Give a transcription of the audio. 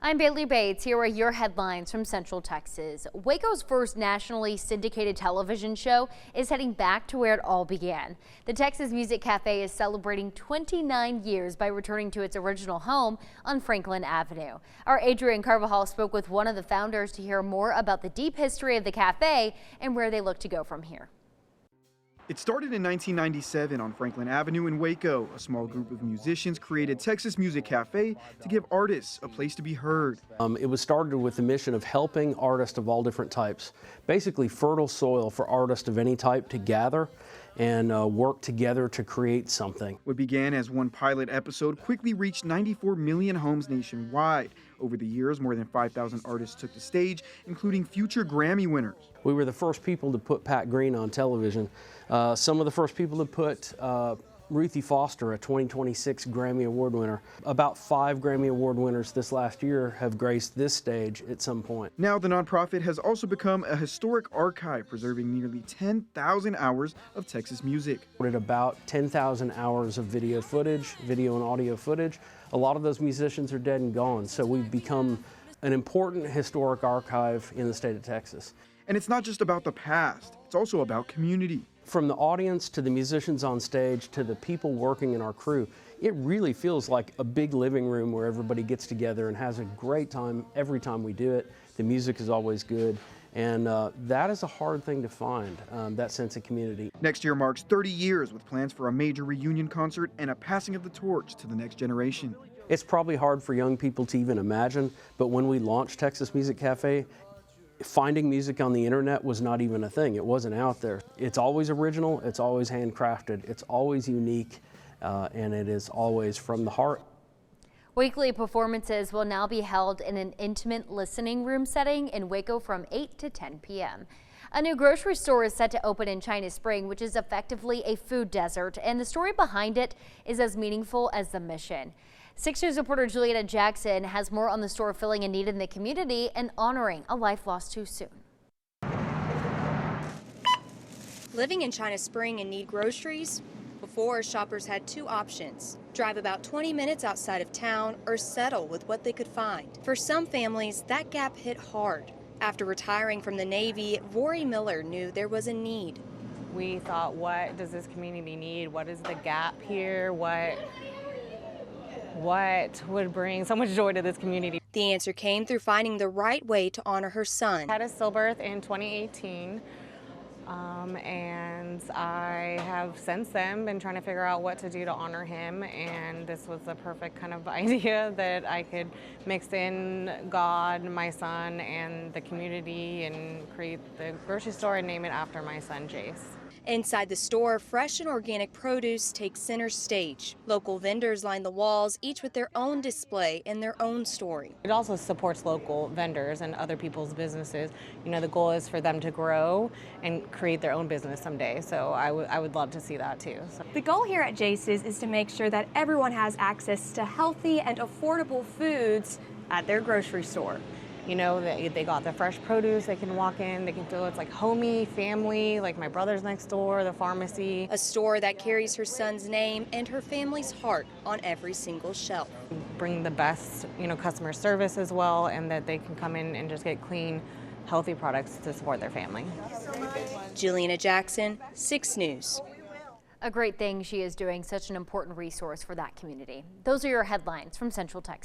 I'm Bailey Bates. Here are your headlines from Central Texas. Waco's first nationally syndicated television show is heading back to where it all began. The Texas Music Cafe is celebrating 29 years by returning to its original home on Franklin Avenue. Our Adrian Carvajal spoke with one of the founders to hear more about the deep history of the cafe and where they look to go from here. It started in 1997 on Franklin Avenue in Waco. A small group of musicians created Texas Music Cafe to give artists a place to be heard. It was started with the mission of helping artists of all different types, basically fertile soil for artists of any type to gather and work together to create something. What began as one pilot episode quickly reached 94 million homes nationwide. Over the years, more than 5,000 artists took the stage, including future Grammy winners. We were the first people to put Pat Green on television. Some of the first people to put Ruthie Foster, a 2026 Grammy Award winner. About 5 Grammy Award winners this last year have graced this stage at some point. Now the nonprofit has also become a historic archive, preserving nearly 10,000 hours of Texas music. At about 10,000 hours of video and audio footage. A lot of those musicians are dead and gone, so we've become an important historic archive in the state of Texas. And it's not just about the past, it's also about community. From the audience to the musicians on stage to the people working in our crew, it really feels like a big living room where everybody gets together and has a great time every time we do it. The music is always good, and that is a hard thing to find, that sense of community. Next year marks 30 years with plans for a major reunion concert and a passing of the torch to the next generation. It's probably hard for young people to even imagine, but when we launched Texas Music Cafe, finding music on the internet was not even a thing. It wasn't out there. It's always original, it's always handcrafted, it's always unique, and it is always from the heart. Weekly performances will now be held in an intimate listening room setting in Waco from 8 to 10 p.m. A new grocery store is set to open in China Spring, which is effectively a food desert, and the story behind it is as meaningful as the mission. 6 News reporter Juliana Jackson has more on the store filling a need in the community and honoring a life lost too soon. Living in China Spring and need groceries? Before, shoppers had 2 options: drive about 20 minutes outside of town or settle with what they could find. For some families, that gap hit hard. After retiring from the Navy, Rory Miller knew there was a need. We thought, what does this community need? What is the gap here? What would bring so much joy to this community? The answer came through finding the right way to honor her son. I had a stillbirth in 2018, and I have since then been trying to figure out what to do to honor him, and this was the perfect kind of idea that I could mix in God, my son, and the community and create the grocery store and name it after my son, Jace. Inside the store, fresh and organic produce takes center stage. Local vendors line the walls, each with their own display and their own story. It also supports local vendors and other people's businesses. You know, the goal is for them to grow and create their own business someday. So I would love to see that too. So. The goal here at Jace's is to make sure that everyone has access to healthy and affordable foods at their grocery store. You know, they got the fresh produce, they can walk in, they can feel it's like homey, family, like my brother's next door, the pharmacy. A store that carries her son's name and her family's heart on every single shelf. Bring the best, customer service as well, and that they can come in and just get clean, healthy products to support their family. Juliana Jackson, 6 News. A great thing she is doing, such an important resource for that community. Those are your headlines from Central Texas.